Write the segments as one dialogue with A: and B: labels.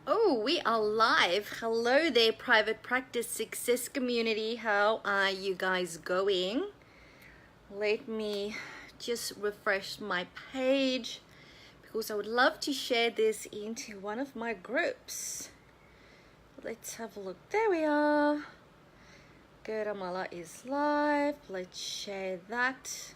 A: Oh, we are live. Hello there, private practice success community. How are you guys going? Let me just refresh my page because I would love to share this into one of my groups. Let's have a look. There we are. Good, Amala is live. Let's share that.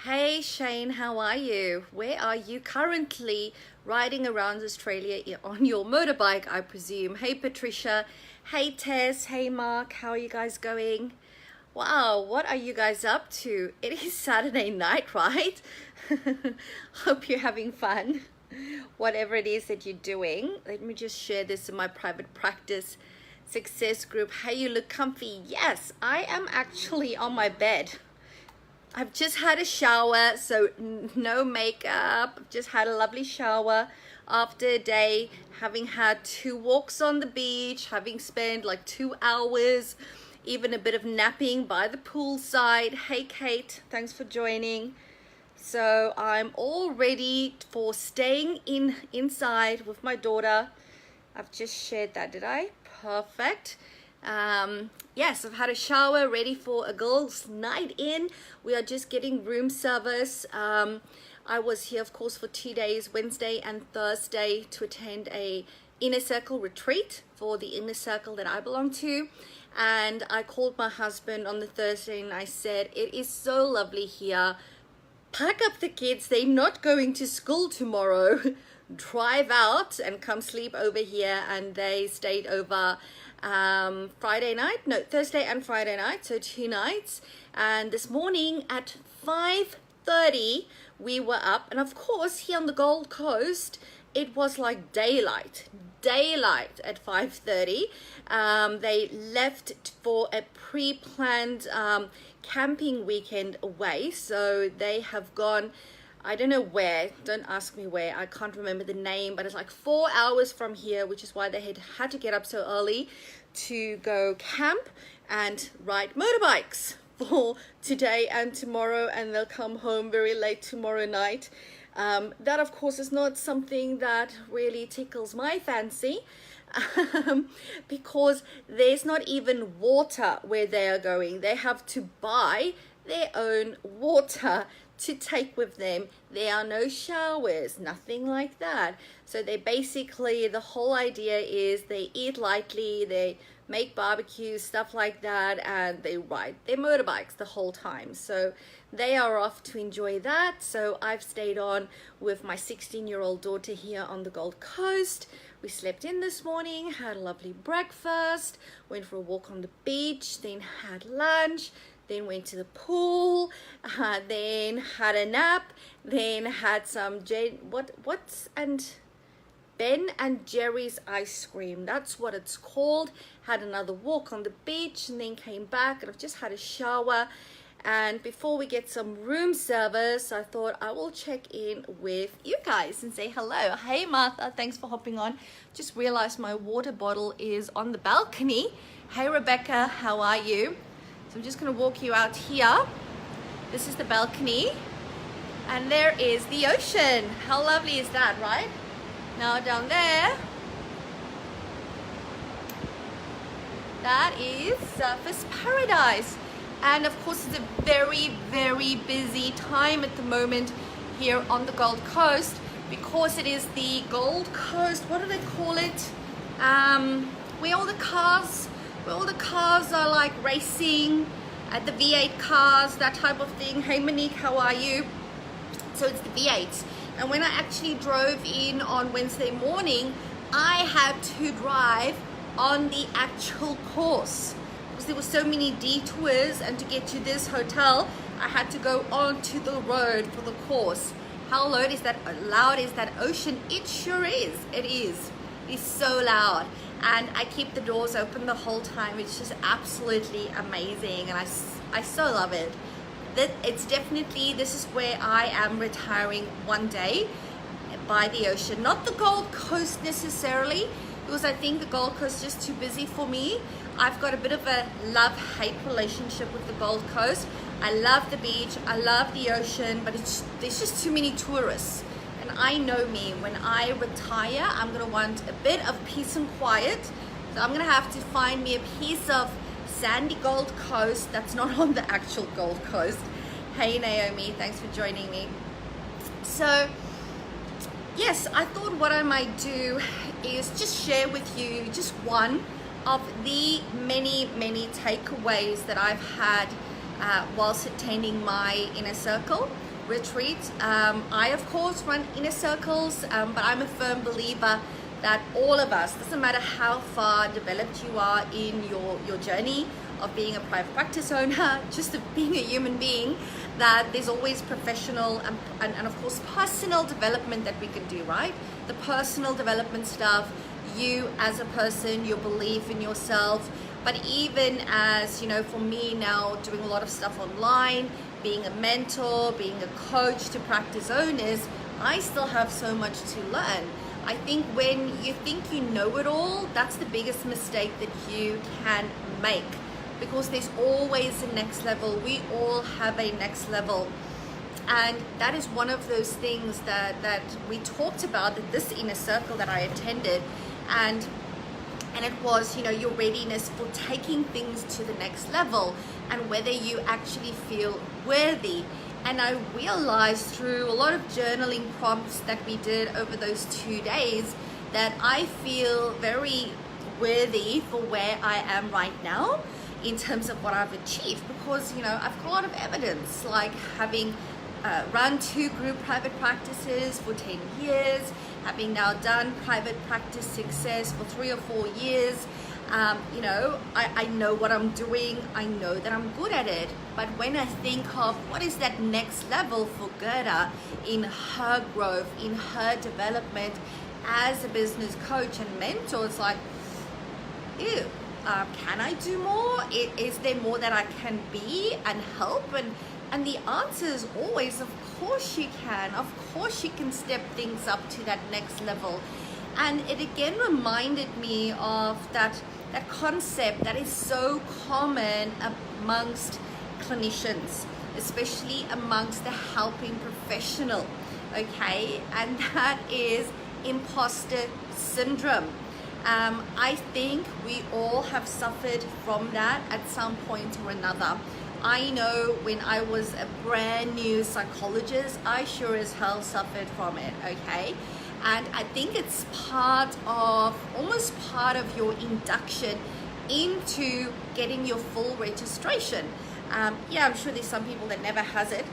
A: Hey Shane, how are you? Where are you currently riding around Australia on your motorbike, I presume? Hey Patricia, hey Tess, hey Mark, how are you guys going? Wow, what are you guys up to? It is Saturday night, right? Hope you're having fun, whatever it is that you're doing. Let me just share this in my private practice success group. Hey, you look comfy. Yes, I am actually on my bed. I've just had a shower, so no makeup. Just had a lovely shower after a day, having had 2 walks on the beach, having spent like 2 hours, even a bit of napping by the poolside. Hey Kate, thanks for joining. So I'm all ready for staying inside with my daughter. I've just shared that, did I? Perfect. Yes, I've had a shower, ready for a girls' night in. We are just getting room service. I was here, of course, for 2 days, Wednesday and Thursday, to attend a inner circle retreat for the inner circle that I belong to. And I called my husband on the Thursday and I said, it is so lovely here. Pack up the kids. They're not going to school tomorrow. Drive out and come sleep over here. And they stayed over Thursday and Friday night, so 2 nights. And this morning at 5:30 we were up, and of course here on the Gold Coast it was like daylight at 5:30. They left for a pre-planned camping weekend away, so they have gone, I don't know where, don't ask me where, I can't remember the name, but it's like 4 hours from here, which is why they had to get up so early to go camp and ride motorbikes for today and tomorrow, and they'll come home very late tomorrow night. That of course is not something that really tickles my fancy, because there's not even water where they are going. They have to buy their own water to take with them. There are no showers, nothing like that. So they basically, the whole idea is they eat lightly, they make barbecues, stuff like that, and they ride their motorbikes the whole time. So they are off to enjoy that. So I've stayed on with my 16-year-old daughter here on the Gold Coast. We slept in this morning, had a lovely breakfast, went for a walk on the beach, then had lunch, then went to the pool, then had a nap, then had some Ben and Jerry's ice cream. That's what it's called. Had another walk on the beach and then came back, and I've just had a shower. And before we get some room service, I thought I will check in with you guys and say hello. Hey Martha, thanks for hopping on. Just realized my water bottle is on the balcony. Hey Rebecca, how are you? So I'm just going to walk you out here. This is the balcony, and there is the ocean. How lovely is that, right? Now down there, that is Surfers Paradise. And of course it's a very, very busy time at the moment here on the Gold Coast, because it is the Gold Coast, what do they call it? Where all the cars are like racing, at the V8 cars, that type of thing. Hey Monique, how are you? So it's the V8s. And when I actually drove in on Wednesday morning, I had to drive on the actual course because there were so many detours, and to get to this hotel, I had to go onto the road for the course. How loud is that ocean? It sure is. It is. It's so loud. And I keep the doors open the whole time. It's just absolutely amazing, and I so love it. It's definitely, this is where I am retiring one day, by the ocean. Not the Gold Coast necessarily, because I think the Gold Coast is just too busy for me. I've got a bit of a love-hate relationship with the Gold Coast. I love the beach, I love the ocean, but there's just too many tourists. And And I know me, when I retire, I'm gonna want a bit of peace and quiet. So I'm gonna have to find me a piece of sandy Gold Coast that's not on the actual Gold Coast. Hey Naomi, thanks for joining me. So yes, I thought what I might do is just share with you just one of the many takeaways that I've had whilst attending my Inner Circle retreat. I of course run Inner Circles, but I'm a firm believer that all of us, doesn't matter how far developed you are in your journey of being a private practice owner, just of being a human being, that there's always professional and of course personal development that we can do, right? The personal development stuff, you as a person, your belief in yourself, but even as, you know, for me now doing a lot of stuff online, being a mentor, being a coach to practice owners, I still have so much to learn. I think when you think you know it all, that's the biggest mistake that you can make, because there's always a next level. We all have a next level. And that is one of those things that we talked about at this Inner Circle that I attended. And it was, you know, your readiness for taking things to the next level and whether you actually feel worthy. And I realized through a lot of journaling prompts that we did over those 2 days that I feel very worthy for where I am right now in terms of what I've achieved, because, you know, I've got a lot of evidence, like having run 2 group private practices for 10 years, having now done private practice success for 3 or 4 years. You know, I know what I'm doing. I know that I'm good at it. But when I think of what is that next level for Gerda in her growth, in her development as a business coach and mentor, it's like, ew, can I do more? Is there more that I can be and help? And the answer is always, of course you can. Of course you can step things up to that next level. And it again reminded me of that concept that is so common amongst clinicians, especially amongst the helping professional, okay? And that is imposter syndrome. I think we all have suffered from that at some point or another. I know when I was a brand new psychologist, I sure as hell suffered from it, okay? And I think it's almost part of your induction into getting your full registration. Yeah, I'm sure there's some people that never has it.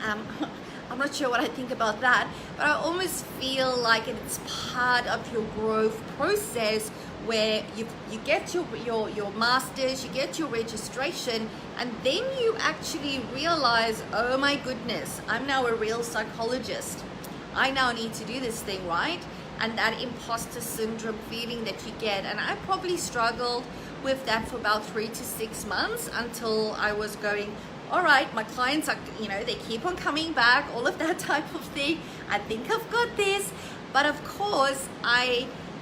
A: I'm not sure what I think about that, but I almost feel like it's part of your growth process where you get your masters, you get your registration, and then you actually realize, oh my goodness, I'm now a real psychologist. I now need to do this thing, right? And that imposter syndrome feeling that you get. And I probably struggled with that for about 3 to 6 months until I was going, all right, my clients are, you know, they keep on coming back, all of that type of thing. I think I've got this. But of course,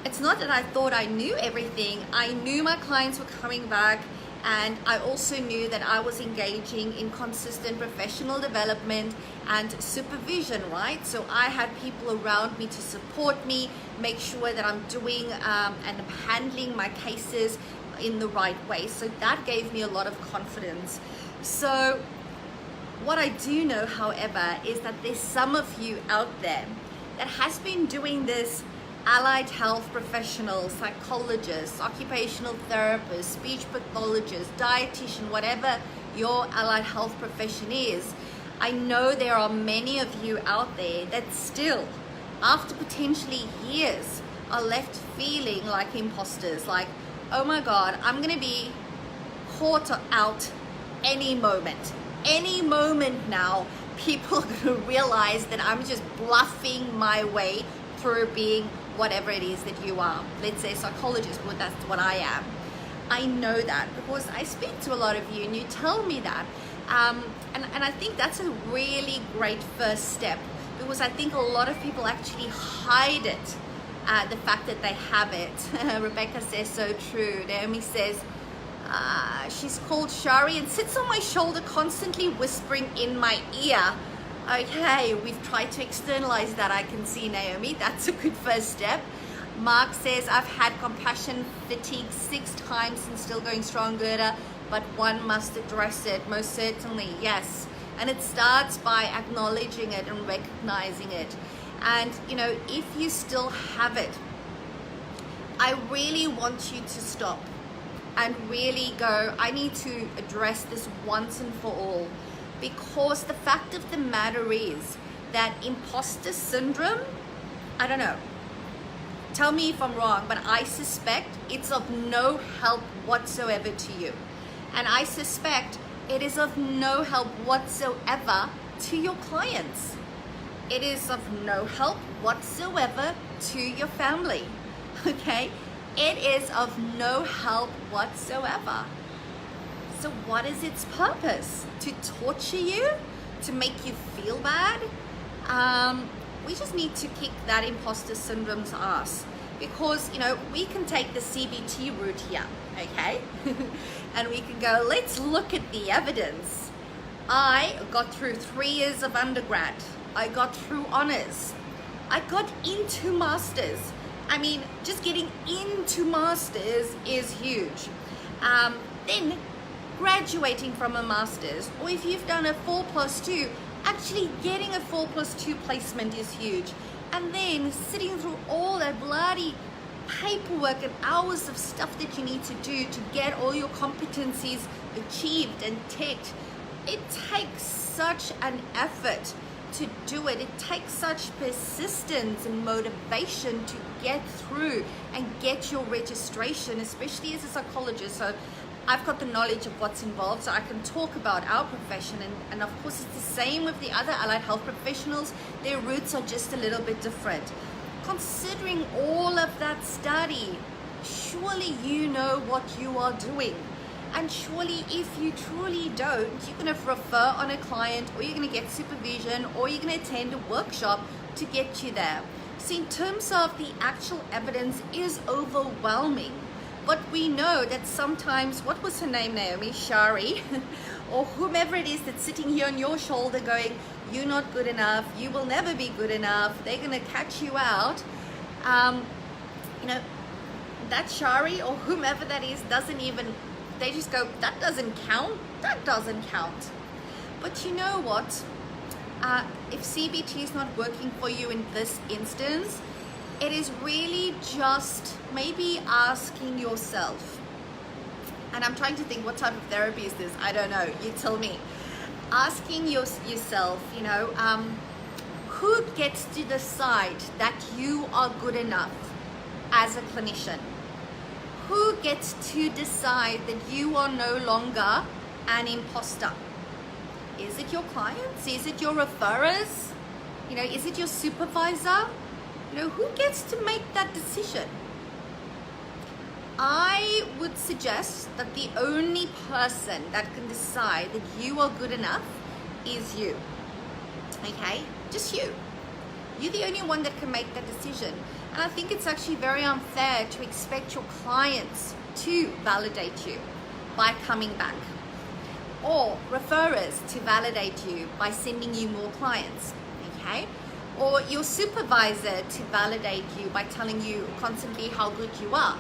A: it's not that I thought I knew everything. I knew my clients were coming back. And I also knew that I was engaging in consistent professional development and supervision, right? So I had people around me to support me, make sure that I'm doing and handling my cases in the right way. So that gave me a lot of confidence. So what I do know, however, is that there's some of you out there that has been doing this: allied health professionals, psychologists, occupational therapists, speech pathologists, dietitian, whatever your allied health profession is. I know there are many of you out there that still, after potentially years, are left feeling like imposters, like, oh my God, I'm gonna be caught out any moment. Any moment now, people are gonna realize that I'm just bluffing my way through being whatever it is that you are. Let's say psychologist, well, that's what I am. I know that because I speak to a lot of you and you tell me that. And I think that's a really great first step, because I think a lot of people actually hide it, the fact that they have it. Rebecca says so true. Naomi says, she's called Shari and sits on my shoulder constantly whispering in my ear. Okay, we've tried to externalize that. I can see, Naomi. That's a good first step. Mark says, I've had compassion fatigue 6 times and still going stronger, but one must address it. Most certainly, yes. And it starts by acknowledging it and recognizing it. And, you know, if you still have it, I really want you to stop and really go, I need to address this once and for all. Because the fact of the matter is that imposter syndrome, I don't know, tell me if I'm wrong, but I suspect it's of no help whatsoever to you. And I suspect it is of no help whatsoever to your clients. It is of no help whatsoever to your family, okay? It is of no help whatsoever. So what is its purpose? To torture you? To make you feel bad? We just need to kick that imposter syndrome's ass. Because, you know, we can take the CBT route here, okay? And we can go, let's look at the evidence. I got through 3 years of undergrad. I got through honors. I got into masters. I mean, just getting into masters is huge. Then graduating from a master's, or if you've done a 4+2, actually getting a 4+2 placement is huge. And then sitting through all that bloody paperwork and hours of stuff that you need to do to get all your competencies achieved and ticked. It takes such an effort to do it. It takes such persistence and motivation to get through and get your registration, especially as a psychologist. So I've got the knowledge of what's involved, so I can talk about our profession, and of course it's the same with the other allied health professionals. Their routes are just a little bit different. Considering all of that study, surely you know what you are doing. And surely if you truly don't, you're going to refer on a client, or you're going to get supervision, or you're going to attend a workshop to get you there. So in terms of the actual evidence is overwhelming. But we know that sometimes, what was her name, Naomi? Shari, or whomever it is that's sitting here on your shoulder going, you're not good enough, you will never be good enough, they're going to catch you out. You know, that Shari or whomever that is doesn't even, they just go, that doesn't count, that doesn't count. But you know what? If CBT is not working for you in this instance, it is really just maybe asking yourself, and I'm trying to think what type of therapy is this, I don't know, you tell me. Asking yourself, you know, who gets to decide that you are good enough as a clinician? Who gets to decide that you are no longer an imposter? Is it your clients? Is it your referrers? You know, is it your supervisor? You know, who gets to make that decision? I would suggest that the only person that can decide that you are good enough is you. Okay? Just you. You're the only one that can make that decision. And I think it's actually very unfair to expect your clients to validate you by coming back, or referrers to validate you by sending you more clients. Okay? Or your supervisor to validate you by telling you constantly how good you are.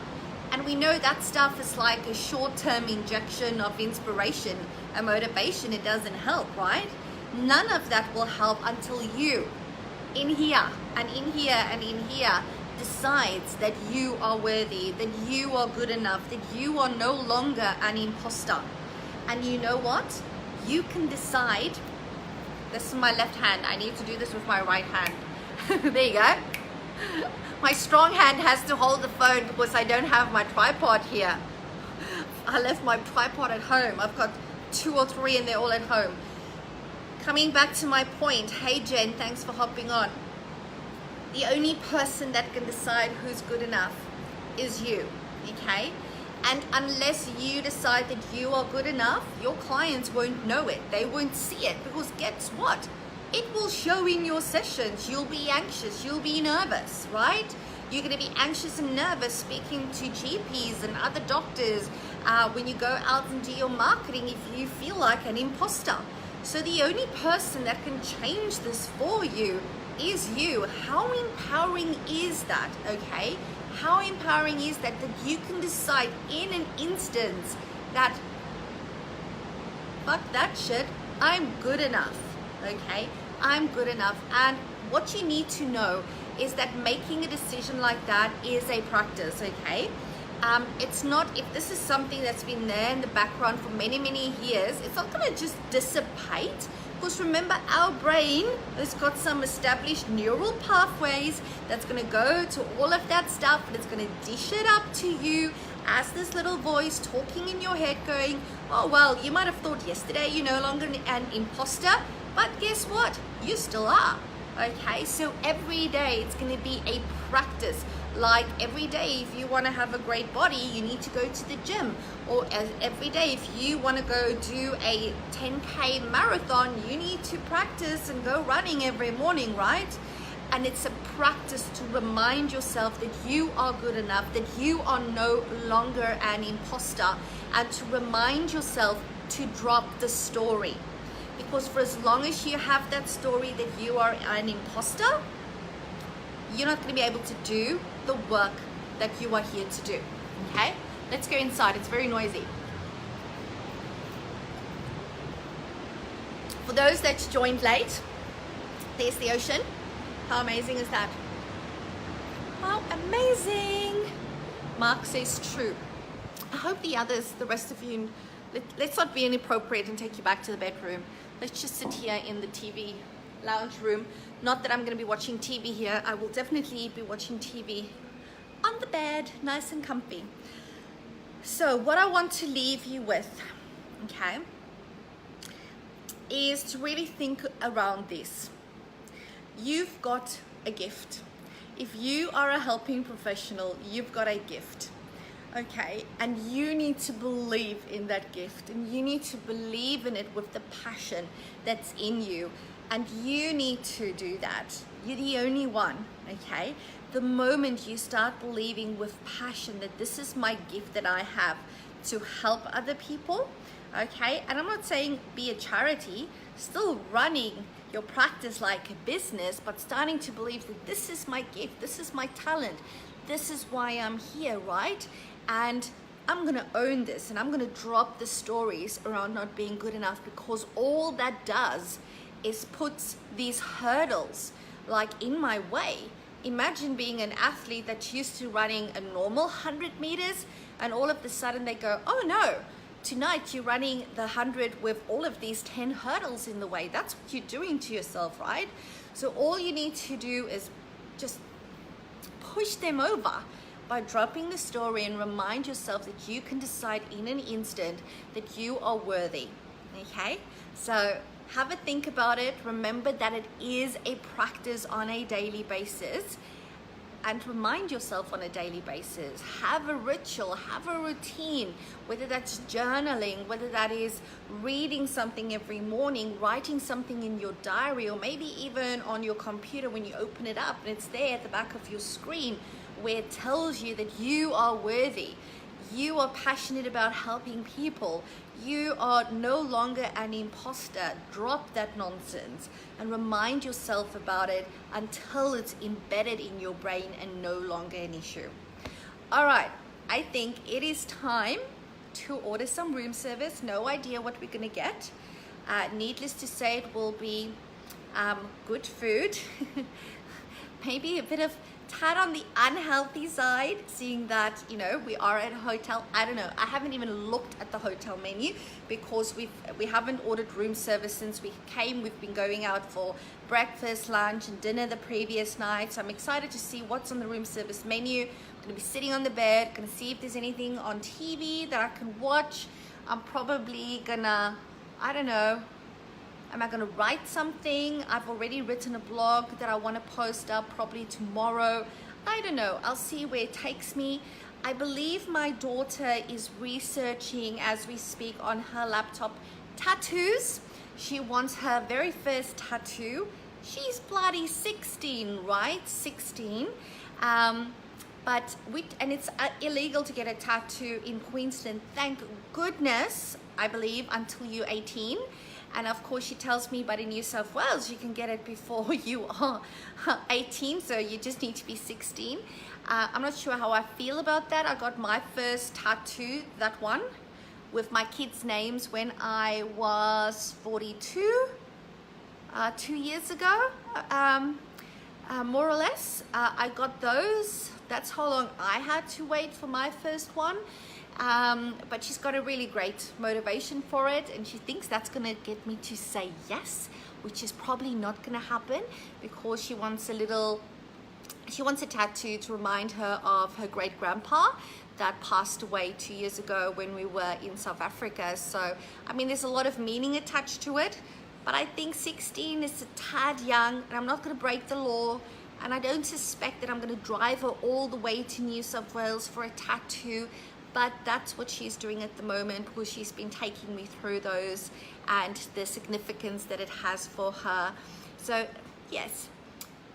A: And we know that stuff is like a short-term injection of inspiration and motivation. It doesn't help, right? None of that will help until you, in here and in here and in here, decides that you are worthy, that you are good enough, that you are no longer an imposter. And you know what? You can decide. This is my left hand. I need to do this with my right hand. There you go. My strong hand has to hold the phone because I don't have my tripod here. I left my tripod at home. I've got 2 or 3 and they're all at home. Coming back to my point. Hey Jen, thanks for hopping on. The only person that can decide who's good enough is you. Okay? And unless you decide that you are good enough, your clients won't know it. They won't see it, because guess what? It will show in your sessions. You'll be anxious. You'll be nervous, right? You're going to be anxious and nervous speaking to GPs and other doctors when you go out and do your marketing if you feel like an imposter. So the only person that can change this for you is you. How empowering is that, okay? How empowering is that you can decide in an instance that, fuck that shit, I'm good enough, okay? I'm good enough. And what you need to know is that making a decision like that is a practice, okay? It's not, if this is something that's been there in the background for many, many years, it's not gonna just dissipate. Because remember, our brain has got some established neural pathways that's gonna go to all of that stuff, and it's gonna dish it up to you as this little voice talking in your head going, oh, well, you might have thought yesterday you're no longer an imposter, but guess what? You still are. Okay, so every day it's going to be a practice. Like every day, if you want to have a great body, you need to go to the gym. Or every day, if you want to go do a 10K marathon, you need to practice and go running every morning, right? And it's a practice to remind yourself that you are good enough, that you are no longer an imposter, and to remind yourself to drop the story. Because for as long as you have that story that you are an imposter, you're not going to be able to do the work that you are here to do. Okay, let's go inside. It's very noisy. For those that joined late, there's the ocean. How amazing is that? How amazing. Mark says true. I hope the others, the rest of you, let's not be inappropriate and take you back to the bedroom. Let's just sit here in the TV lounge room. Not that I'm going to be watching TV here. I will definitely be watching TV on the bed, nice and comfy. So what I want to leave you with, okay, is to really think around this. You've got a gift. If you are a helping professional, you've got a gift. Okay, and you need to believe in that gift, and you need to believe in it with the passion that's in you, and you need to do that. You're the only one, okay? The moment you start believing with passion that this is my gift that I have to help other people, okay? And I'm not saying be a charity, still running your practice like a business, but starting to believe that this is my gift, this is my talent, this is why I'm here, right? And I'm gonna own this, and I'm gonna drop the stories around not being good enough, because all that does is puts these hurdles like in my way. Imagine being an athlete that's used to running a normal 100 meters, and all of a sudden they go, oh no, tonight you're running the 100 with all of these 10 hurdles in the way. That's what you're doing to yourself, right? So all you need to do is just push them over by dropping the story, and remind yourself that you can decide in an instant that you are worthy, okay? So have a think about it. Remember that it is a practice on a daily basis, and remind yourself on a daily basis. Have a ritual, have a routine, whether that's journaling, whether that is reading something every morning, writing something in your diary, or maybe even on your computer when you open it up and it's there at the back of your screen, where it tells you that you are worthy, you are passionate about helping people, you are no longer an imposter. Drop that nonsense and remind yourself about it until it's embedded in your brain and no longer an issue. All right, I think it is time to order some room service. No idea what we're gonna get. Needless to say, it will be good food, maybe a bit of tad on the unhealthy side, seeing that, you know, we are at a hotel. I don't know, I haven't even looked at the hotel menu, because we haven't ordered room service since we came. We've been going out for breakfast, lunch and dinner the previous night, so I'm excited to see what's on the room service menu. I'm gonna be sitting on the bed, gonna see if there's anything on TV that I can watch. I'm probably gonna, I don't know, am I going to write something? I've already written a blog that I want to post up probably tomorrow. I don't know. I'll see where it takes me. I believe my daughter is researching as we speak on her laptop tattoos. She wants her very first tattoo. She's bloody 16, right? 16. And it's illegal to get a tattoo in Queensland. Thank goodness, I believe, until you're 18. And of course she tells me, but in New South Wales you can get it before you are 18, so you just need to be 16. I'm not sure how I feel about that. I got my first tattoo, that one, with my kids' names when I was 42, 2 years ago, more or less. I got those. That's how long I had to wait for my first one. But she's got a really great motivation for it, and she thinks that's gonna get me to say yes, which is probably not gonna happen, because she wants a tattoo to remind her of her great grandpa that passed away 2 years ago when we were in South Africa. So I mean, there's a lot of meaning attached to it, but I think 16 is a tad young, and I'm not going to break the law, and I don't suspect that I'm going to drive her all the way to New South Wales for a tattoo. But that's what she's doing at the moment, because she's been taking me through those and the significance that it has for her. So yes,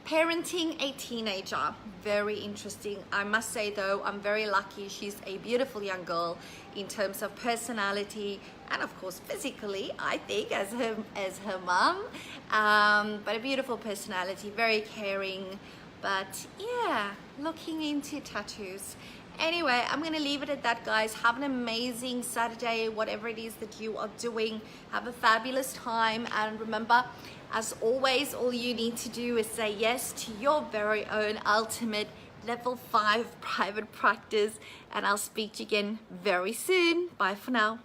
A: parenting a teenager, very interesting. I must say though, I'm very lucky. She's a beautiful young girl in terms of personality and of course physically, I think, as her mom. But a beautiful personality, very caring. But yeah, looking into tattoos. Anyway, I'm going to leave it at that, guys. Have an amazing Saturday, whatever it is that you are doing. Have a fabulous time. And remember, as always, all you need to do is say yes to your very own ultimate level 5 private practice. And I'll speak to you again very soon. Bye for now.